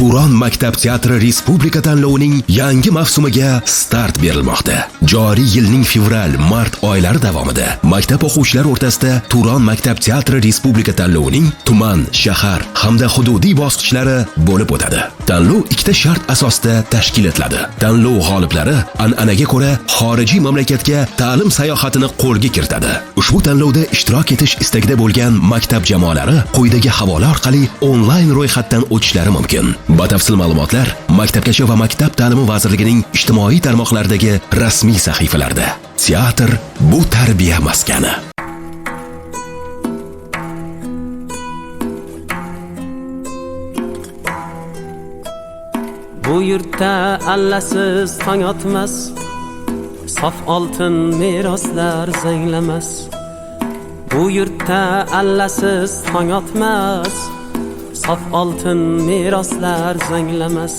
Turon Maktab teatri Respublika tanlovining yangi mavsumiga start berilmoqda. Joriy yilning fevral-mart oylari davomida maktab o'quvchilari o'rtasida Turon Maktab teatri Respublika tanlovining tuman, shahar hamda hududiy bosqichlari bo'lib o'tadi. Tanlov ikkita shart asosida tashkil etiladi. Tanlov g'oliblari an'anaga ko'ra xorijiy mamlakatga ta'lim sayohatini qo'lga kiritadi. Ushbu tanlovda ishtirok etish istagida bo'lgan maktab jamoalari quyidagi havola orqali onlayn ro'yxatdan o'tishlari mumkin. Batafsil ma'lumotlar Maktabgacha va Maktab ta'limi vazirligining ijtimoiy tarmoqlardagi rasmiy sahifalarida. Teatr bu tarbiya maskani. Bu yurtda allasiz tong otmas, sof oltin meroslar zanglamas. Bu yurtda allasiz tong otmas, sof oltin meroslar zanglamas.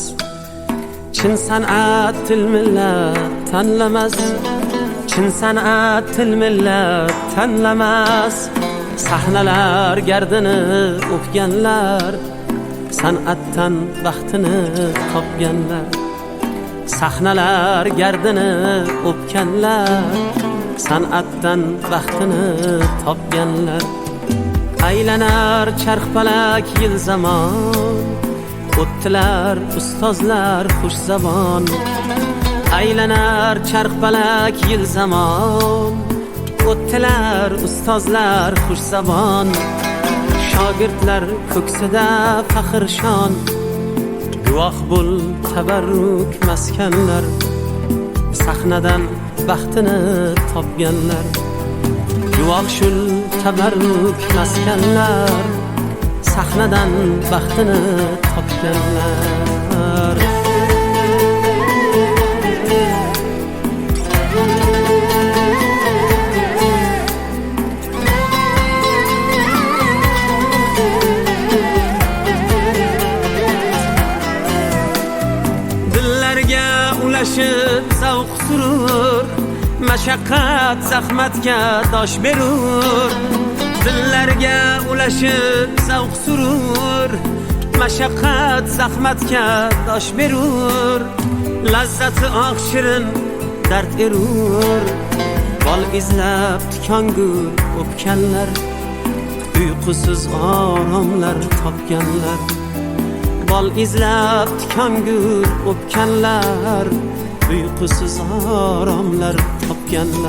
Chin san'at til millat tanlamas, chin san'at til millat tanlamas. Sahnalar gardini o'pganlar, san'atdan baxtini topganlar. Sahnalar gardini o'pganlar, san'atdan baxtini topganlar. Aylanar charxpalak yil zamon, o'ttilar ustozlar xush zabon. Aylanar charxpalak yil zamon, o'ttilar ustozlar xush zabon. Shogirdlar ko'ksida faxr shon, guvoh bo'l tabarruk maskanlar. Sahnadan baxtini topganlar, guvoh shul tabarruk maskanlar. Sahnadan baxtini topganlar. Dillarga ulashib zavq surur, mashaqqat zahmatga dosh berur. Dillarga ulashib zavq surur, mashaqqat zahmatga dosh berur. Lazzati oq shirin dard erur, bol izlab tikongur o'pganlar. Uyqusiz oromlar topganlar, bol izlab tikongur o'pganlar. Uyqusiz oromlar topganlar.